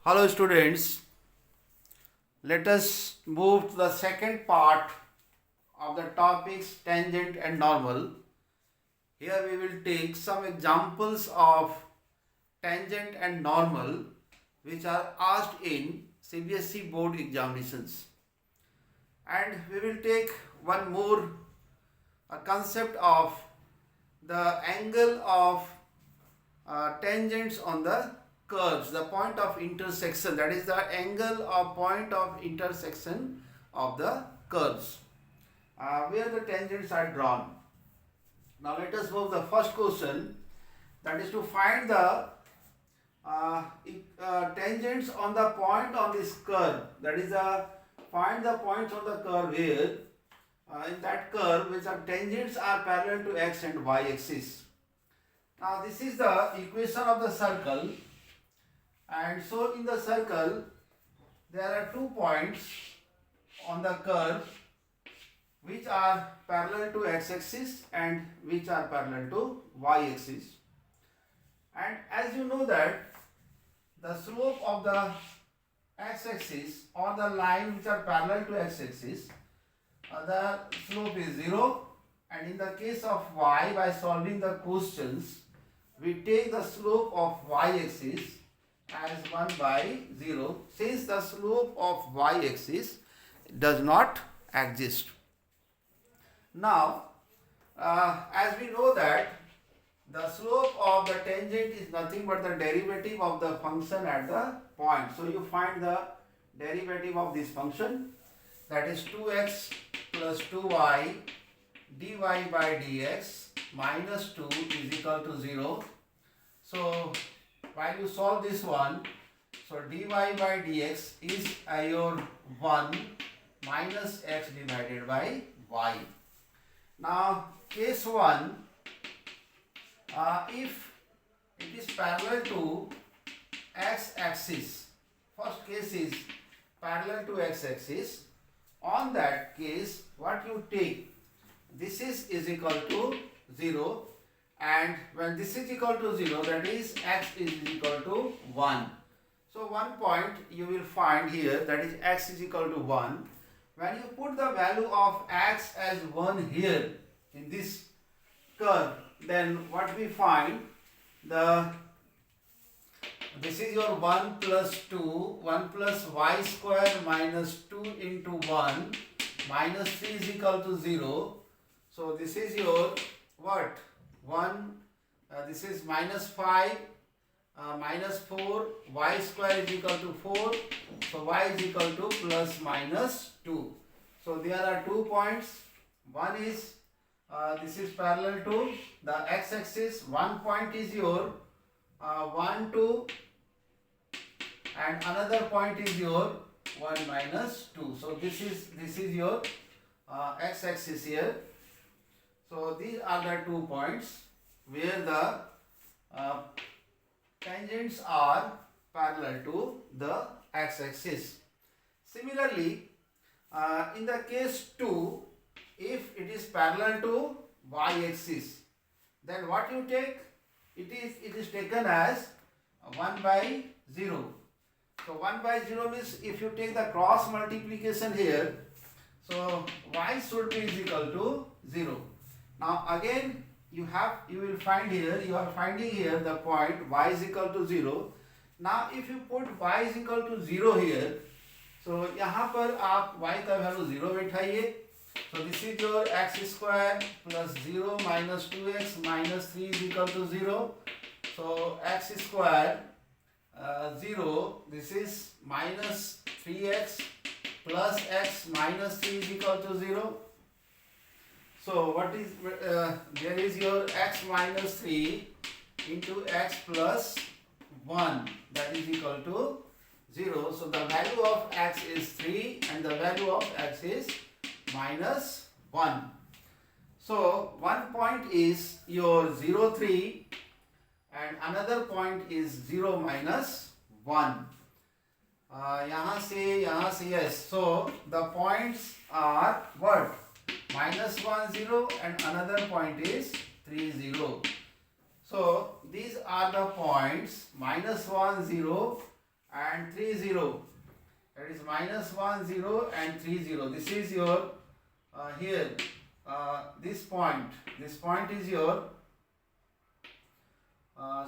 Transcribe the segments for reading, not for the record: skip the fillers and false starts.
Hello students, let us move to the second part of the topics tangent and normal. Here we will take some examples of tangent and normal which are asked in CBSE board examinations. And we will take one more a concept of the angle of tangents on the curves, the point of intersection, that is the angle or point of intersection of the curves where the tangents are drawn. Now let us move the first question, that is to find the tangents on the point on this curve, that is find the points on the curve here in that curve which are tangents are parallel to x and y axis. Now this is the equation of the circle, and so in the circle there are 2 points on the curve which are parallel to x-axis and which are parallel to y-axis. And as you know that the slope of the x-axis or the line which are parallel to x-axis, the slope is 0, and in the case of y, by solving the questions, we take the slope of y-axis as 1 by 0, since the slope of y-axis does not exist. Now, as we know that the slope of the tangent is nothing but the derivative of the function at the point. So you find the derivative of this function, that is 2x plus 2y dy by dx minus 2 is equal to 0. So while you solve this one, so dy by dx is your 1 minus x divided by y. Now case 1, if it is parallel to x-axis, first case is parallel to x-axis, on that case what you take, this is equal to 0, and when this is equal to 0, that is x is equal to 1. So one point you will find here, that is x is equal to 1. When you put the value of x as 1 here in this curve, then what we find, this is your 1 plus 2, 1 plus y square minus 2 into 1 minus 3 is equal to 0. So this is your what? 1, this is minus 5, minus 4, y square is equal to 4, so y is equal to plus minus 2. So there are 2 points. One is this is parallel to the x-axis. One point is your 1, 2, and another point is your 1 minus 2. So this is your x-axis here. So these are the 2 points where the tangents are parallel to the x-axis. Similarly, in the case 2, if it is parallel to y-axis, then what you take? It is taken as 1 by 0. So 1 by 0 means if you take the cross multiplication here, so y should be is equal to 0. Now again you will find here, you are finding here the point y is equal to 0. Now if you put y is equal to 0 here, so यहाँ पर आप y का value 0 बैठाइए. So this is your x square plus 0 minus 2x minus 3 is equal to 0. So x square 0, this is minus 3x plus x minus 3 is equal to 0. So what is there is your x minus 3 into x plus 1, that is equal to 0. So the value of x is 3 and the value of x is minus 1. So one point is your 0, 3 and another point is 0 minus 1. यहाँ से yes. So the points are what? Minus 1, 0 and another point is 3, 0. So these are the points minus 1, 0 and 3 0. That is minus 1 0 and 3 0. This is your here this point. This point is your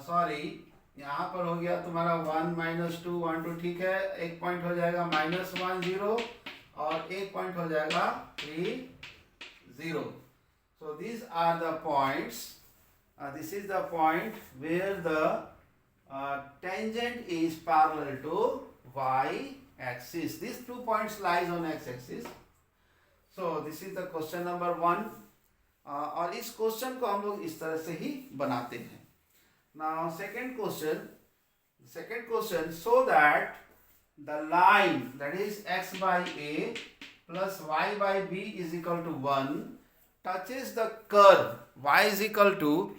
sorry यहाँ पर हो गया तुम्हारा 1 minus 2 1 2 ठीक है. एक point हो जाएगा माइनस 1 0 और एक पॉइंट हो जाएगा 3 0. So these are the points. This is the point where the tangent is parallel to y axis. These 2 points lies on x axis. So this is the question number 1. और इस question को हम लोग इस तरह से ही बनाते हैं. Now second question, so that the line that is x by a plus y by b is equal to 1 touches the curve y is equal to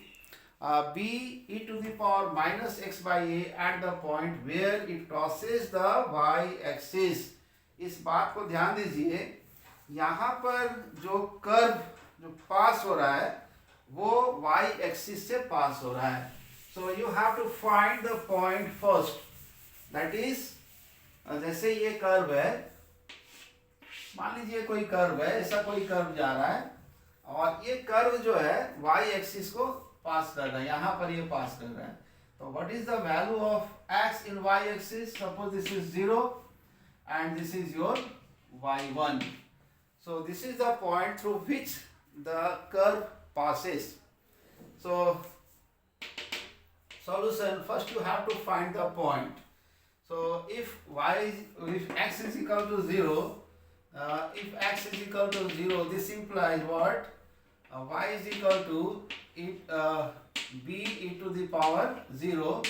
b e to the power minus x by a at the point where it crosses the y axis. इस बात को ध्यान दीजिए, यहाँ पर जो curve जो पास हो रहा है वो y एक्सिस से पास हो रहा है. So you have to find the point first. That is, जैसे ये कर्व है, मान लीजिए कोई कर्व है, ऐसा कोई कर्व जा रहा है और ये कर्व जो है y एक्सिस को पास कर रहा है, यहाँ पर ये पास कर रहा है. तो what is the value of x in y axis? Suppose this is 0 and this is your y1. So this is the point through which the curve passes. So solution, first you have to find the point. So if x is equal to 0, if x is equal to 0, this implies what? Y is equal to b e to the power 0.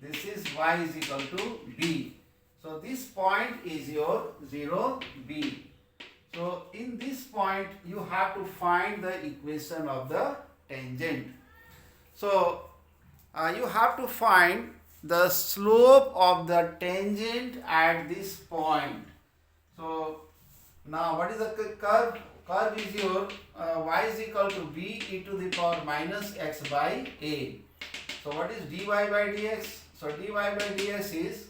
This is y is equal to b. So this point is your 0 b. So in this point you have to find the equation of the tangent. So you have to find the slope of the tangent at this point. So now what is the curve? Curve is your y is equal to b e to the power minus x by a. So what is dy by dx? So dy by dx is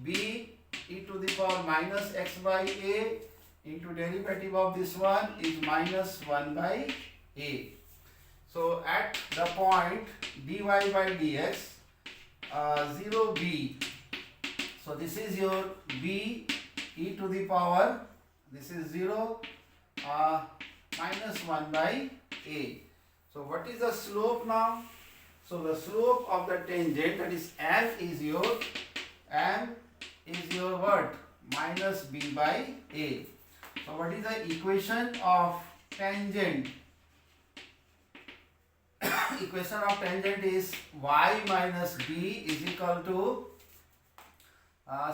b e to the power minus x by a into derivative of this one is minus 1 by a. So at the point dy by dx 0b. So this is your b e to the power, this is 0 minus 1 by a. So what is the slope now? So the slope of the tangent, that is m is your what? Minus b by a. So what is the equation of tangent? Equation of tangent is y minus b is equal to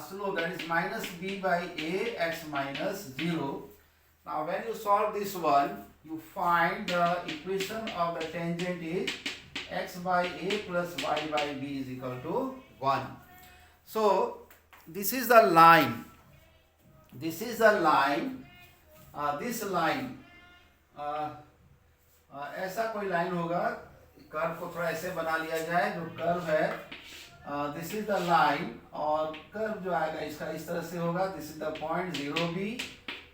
slope, that is minus b by a x minus 0. Now when you solve this one, you find the equation of the tangent is x by a plus y by b is equal to 1. So this is the line. This is the line. This line. ऐसा कोई line होगा, curve को थोड़ा ऐसे बना लिया जाए, जो कर्व है दिस इज द लाइन और कर्व जो आएगा इसका इस तरह से होगा. This is the point 0b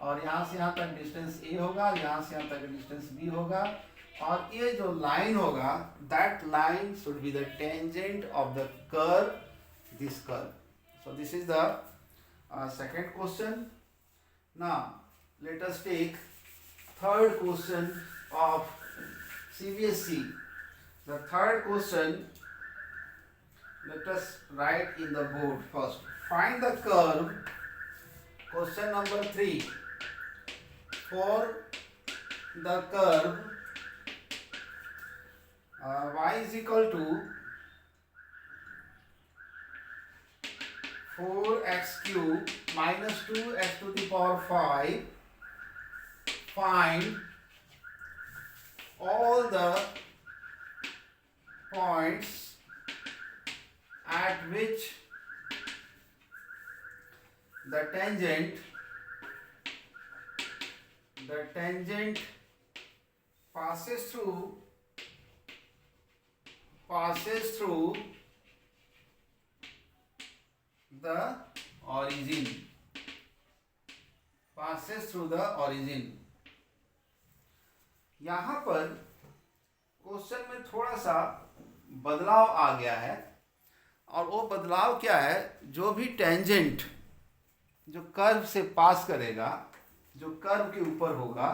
और यहाँ से यहाँ तक डिस्टेंस a होगा, यहाँ से यहाँ तक डिस्टेंस b होगा और ये जो लाइन होगा that line should be the tangent of the curve, this curve. So this is the second question. Now let us take third question of CBSE. The third question, let us write in the board first. Find the curve. Question number 3. For the curve y is equal to 4x cube minus 2x to the power 5. Find all the points at which the tangent passes through the origin, passes through the origin. यहां पर question में थोड़ा सा बदलाव आ गया है, और वो बदलाव क्या है, जो भी टेंजेंट जो कर्व से पास करेगा, जो कर्व के ऊपर होगा,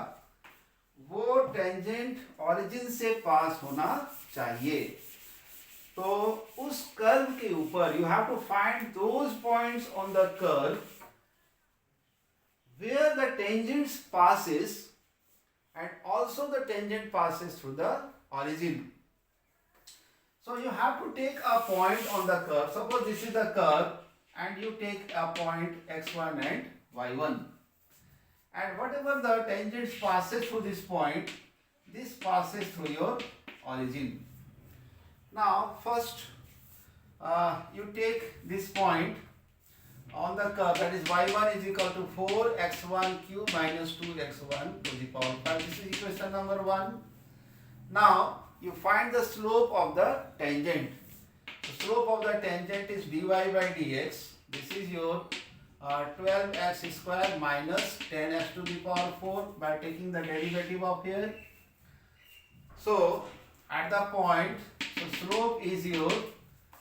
वो टेंजेंट ओरिजिन से पास होना चाहिए। तो उस कर्व के ऊपर you have to find those points on the curve where the tangent passes and also the tangent passes through the origin. So you have to take a point on the curve. Suppose this is the curve and you take a point x1 and y1, and whatever the tangent passes through this point, this passes through your origin. Now first you take this point on the curve, that is y1 is equal to 4x1 cube minus 2x1 to the power 5. This is equation number 1. Now you find the slope of the tangent. The slope of the tangent is dy by dx. This is your 12x square minus 10x to the power 4 by taking the derivative of here. So at the point, so slope is your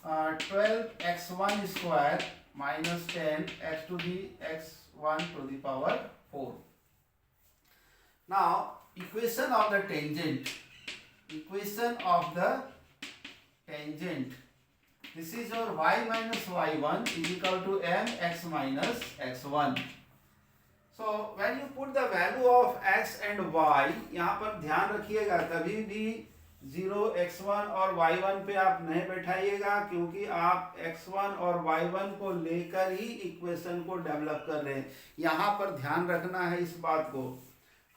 12x1 square minus 10x to the x1 to the power 4. Now equation of the tangent, equation of the tangent, this is your y minus y1 is equal to mx minus x1. So when you put the value of x and y, यहाँ पर ध्यान रखिएगा कभी भी 0x1 और y1 पे आप नहीं बैठाइएगा, क्योंकि आप x1 और y1 को लेकर ही इक्वेशन को डेवलप कर रहे हैं। यहाँ पर ध्यान रखना है इस बात को।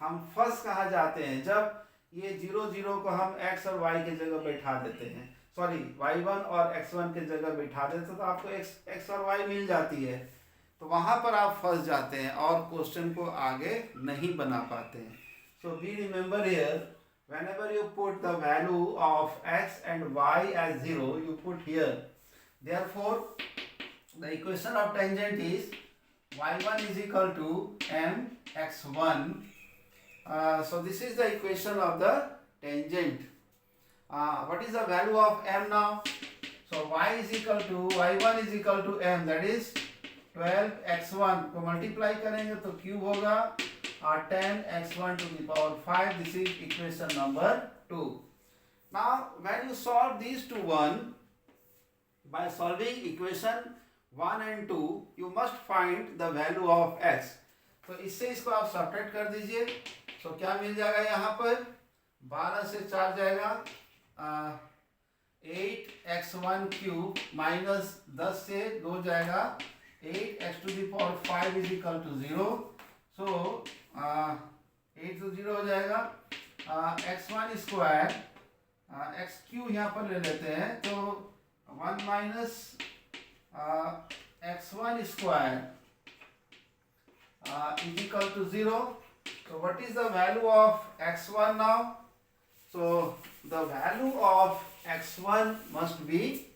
हम फर्स्ट कहा जाते हैं जब ये 0 0 को हम x और y की जगह बैठा देते हैं, सॉरी y1 और x1 की जगह बैठा देते हैं, तो आपको x और y मिल जाती है। तो वहाँ पर आप फंस जाते हैं और क्वेश्चन को आगे नहीं बना पाते हैं। So be remember here, whenever you put the value of x and y as 0, you put here. Therefore the equation of tangent is y1 is equal to mx1. So this is the equation of the tangent. What is the value of m now? So y is equal to, y1 is equal to m, that is 12x1 को multiply करेंगे तो cube होगा 10x1 to the power 5. This is equation number 2. Now when you solve these two one, by solving equation 1 and 2, you must find the value of x. तो इससे इसको आप subtract कर दीजिए। तो क्या मिल जाएगा, यहाँ पर 12 से 4 जाएगा 8x1 क्यूब माइनस 10 से 2 जाएगा 8x to the power 5 is equal to 0. So 8 to 0 हो जाएगा। x1 स्क्वायर x क्यू यहाँ पर ले लेते हैं, तो 1 minus x1 square is equal to 0. So what is the value of x1 now? So the value of x1 must be,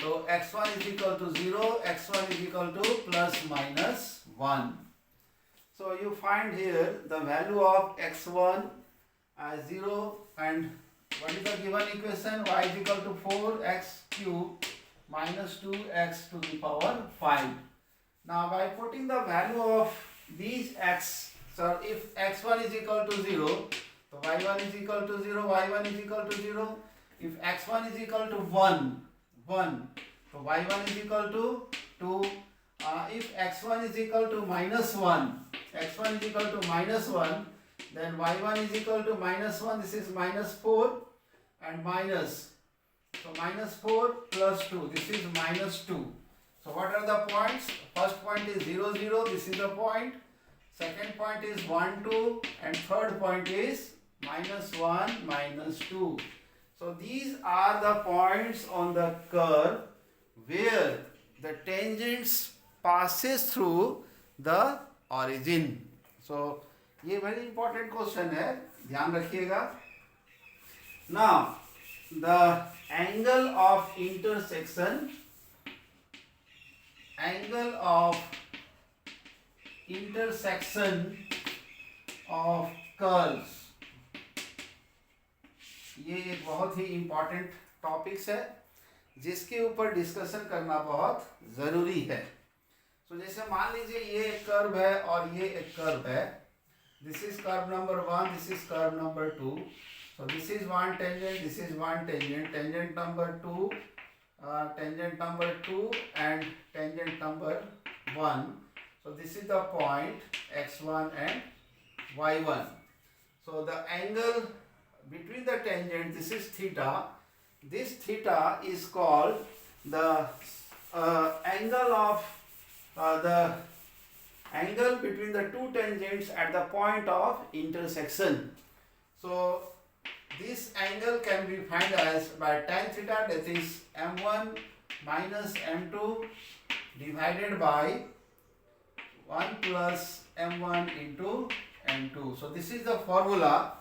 so x1 is equal to 0, x1 is equal to plus minus 1. So you find here the value of x1 as 0, and what is the given equation? Y is equal to 4x cube minus 2x to the power 5. Now by putting the value of these x, so if x1 is equal to 0, so y1 is equal to 0, y1 is equal to 0. If x1 is equal to 1, so y1 is equal to 2. If x1 is equal to minus 1, x1 is equal to minus 1, then y1 is equal to minus 1, this is minus 4 and minus, so minus 4 plus 2, this is minus 2. So what are the points? First point is 0, 0, this is the point. Second point is 1, 2, and third point is minus 1, minus 2. So these are the points on the curve where the tangents passes through the origin. So ये very important question है, ध्यान रखिएगा. Now the angle of intersection angle of intersection of curves. ये एक बहुत ही important topics है जिसके ऊपर डिस्कशन करना बहुत जरूरी है. तो जैसे मान लीजिए ये एक कर्व है और ये एक कर्व है. This is curve number 1, this is curve number 2. So this is one tangent, this is one tangent, tangent number 2, tangent number 2 and tangent number 1. So this is the point x1 and y1. So the angle between the tangent, this is theta. This theta is called the angle of the angle between the two tangents at the point of intersection. So this angle can be found as by tan theta, that is m1 minus m2 divided by 1 plus m1 into m2. So this is the formula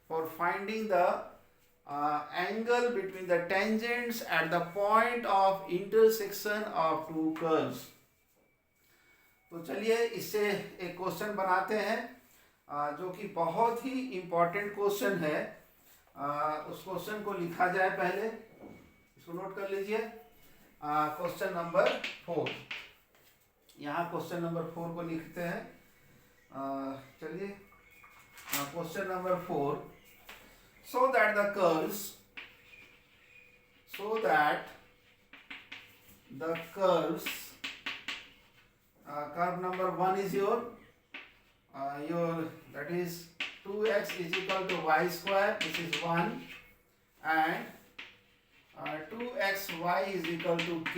for finding the angle between the tangents at the point of intersection of two curves. तो चलिए इससे एक question बनाते हैं जो कि बहुत ही important question है. उस क्वेश्चन को लिखा जाए. पहले इसको नोट कर लीजिए. Question number 4. यहाँ क्वेश्चन नंबर 4 को लिखते हैं. चलिए question number 4. So that the curves curve number 1 is your that is 2x is equal to y square, this is 1, and 2xy is equal to k.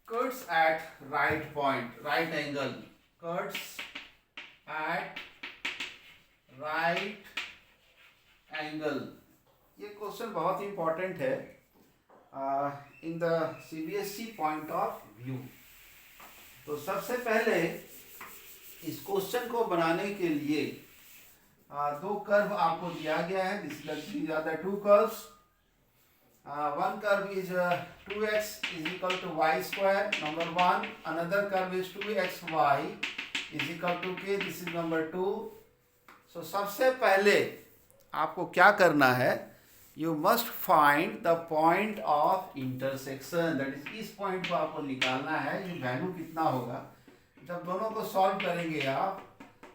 Cuts at right point, right angle, cuts at right angle. ये question बहुत important है in the CBSE point of view. तो सबसे पहले इस question को बनाने के लिए दो कर्व आपको दिया गया है. these are the two curves. One curve is 2x is equal to y square, number 1. Another curve is 2xy is equal to k, this is number 2. So सबसे पहले आपको क्या करना है, you must find the point of intersection, that is इस point को आपको निकालना है. ये वैल्यू कितना होगा जब दोनों को सॉल्व करेंगे आप.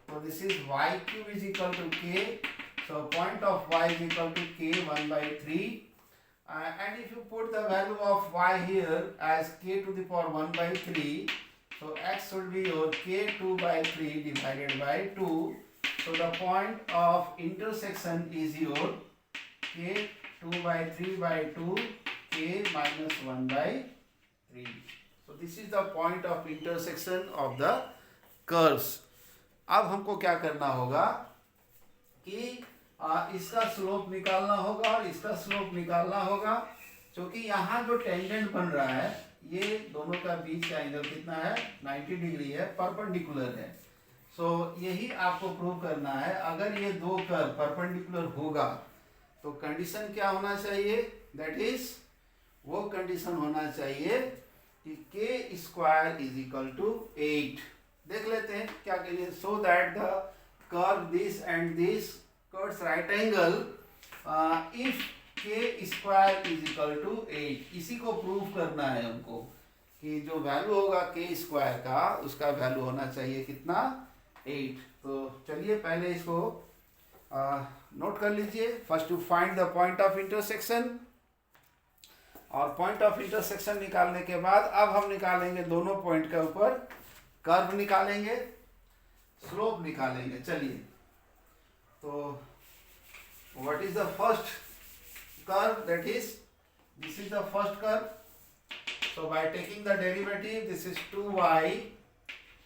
तो this is y cube is equal to k. So point of y is equal to k 1/3. And if you put the value of y here as k to the power 1/3, so x should be your k 2/3 divided by 2. So the point of intersection is your k 2/3/2, k minus 1/3. So this is the point of intersection of the curves. अब हमको क्या करना होगा कि इसका slope निकालना होगा और इसका स्लोप निकालना होगा. क्योंकि यहाँ जो टेंजेंट बन रहा है ये दोनों का बीच का एंगल कितना है, 90 डिग्री है, परपेंडिकुलर है. सो यही आपको प्रूव करना है. अगर ये दो कर्व परपेंडिकुलर होगा तो कंडीशन क्या होना चाहिए, दैट इज वो कंडीशन होना चाहिए कि k square is equal to 8. देख लेते हैं क्या कहिए. So that the curve this and this curves right angle if k square is equal to 8. इसी को प्रूव करना है हमको कि जो वैल्यू होगा k स्क्वायर का उसका वैल्यू होना चाहिए कितना, 8. तो चलिए पहले इसको नोट कर लीजिए. First to find the point of intersection. और पॉइंट ऑफ इंटरसेक्शन निकालने के बाद अब हम निकालेंगे दोनों पॉइंट के ऊपर कर्व निकालेंगे, स्लोप निकालेंगे. चलिए तो what is the first curve, that is this is the first curve. So by taking the derivative, this is 2y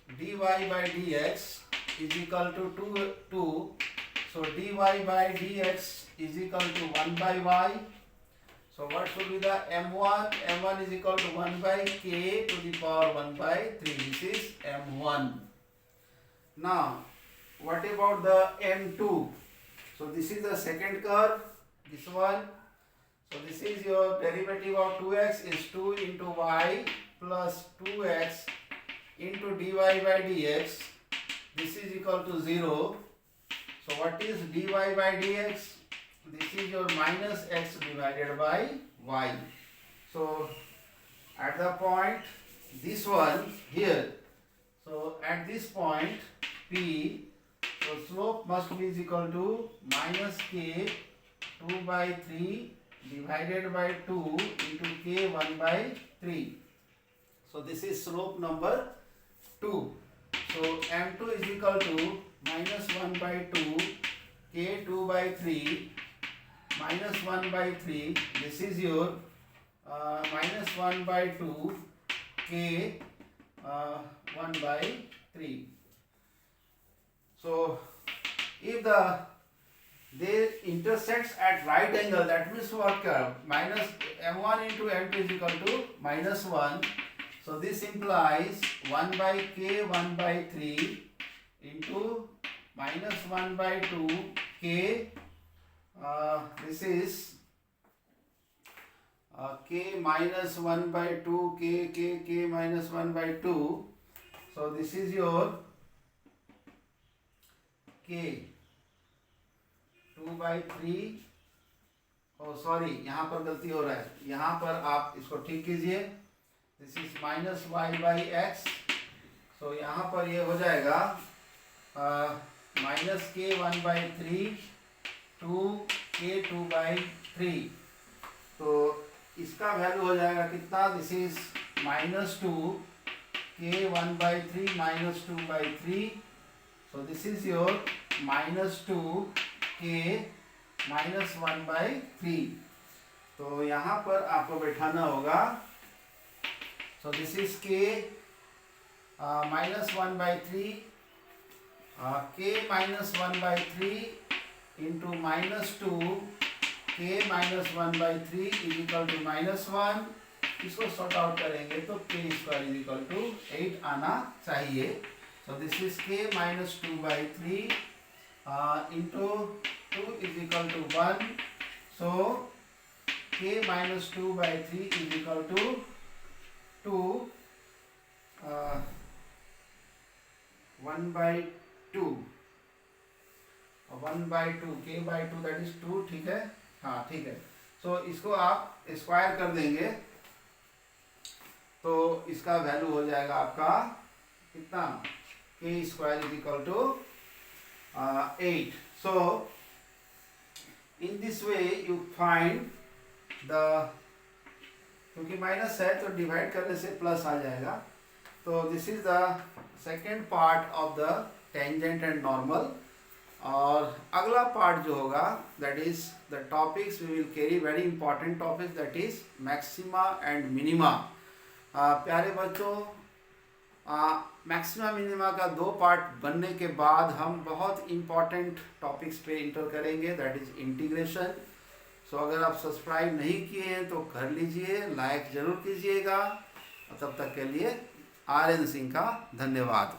dy by dx is equal to 2. So dy by dx is equal to 1 by y. So what should be the m1? m1 is equal to 1 by k to the power 1/3. This is m1. Now what about the m2? So this is the second curve, this one. So this is your derivative of 2x is 2 into y plus 2x into dy by dx. This is equal to 0. So what is dy by dx? This is your minus x divided by y. So at the point this one here, so at this point P, so slope must be is equal to minus k 2 by 3 divided by 2 into k 1 by 3. So this is slope number 2. So m2 is equal to minus 1 by 2 k 2 by 3 minus 1 by 3. This is your minus 1 by 2 k 1 by 3. So if they intersects at right angle, that means what? Minus m1 into m2 is equal to minus 1. So this implies 1 by k 1 by 3 into minus 1 by 2 k, this is k minus 1 by 2 k minus 1 by 2. So this is your k 2 by 3. oh sorry, यहाँ पर गलती हो रहा है, यहाँ पर आप इसको ठीक कीजिए. This is minus y by x. So यहाँ पर ये हो जाएगा माइनस के 1 बाई 3 टू के 2 बाई 3. तो इसका वैल्यू हो जाएगा कितना? दिस इज माइनस 2 के 1 by 3 minus 2 by 3. So this is your minus 2 के माइनस 1 बाई 3. तो यहाँ पर आपको बैठाना होगा. सो दिस इज के माइनस 1 बाई 3 के माइनस 1 बाई 3 इंटू माइनस 2 के minus 1 by 3 is equal to minus 1. इसको सॉर्ट आउट करेंगे तो के स्क्वायर इज इक्वल टू 8 आना चाहिए. सो दिस इज के minus 2 by 3 into 2 is equal to 1. So k minus 2 by 3 is equal to 2. 1 by 2. 1 by 2 k by 2 that is 2. ठीक है, हाँ ठीक है. So इसको आप स्क्वायर कर देंगे तो इसका वैल्यू हो जाएगा आपका कितना? k square is equal to 8. So in this way you find the, क्योंकि माइनस है तो डिवाइड करने से प्लस आ जाएगा. तो this is the second part of the tangent and normal. और अगला पार्ट जो होगा that is the topics we will carry, very important topics, that is maxima and minima. प्यारे बच्चों, मैक्सिमा मिनिमा का 2 पार्ट बनने के बाद हम बहुत इम्पॉर्टेंट टॉपिक्स पे इंटर करेंगे, दैट इज इंटीग्रेशन. सो अगर आप सब्सक्राइब नहीं किए हैं तो कर लीजिए, लाइक ज़रूर कीजिएगा. तब तक के लिए RN सिंह का धन्यवाद.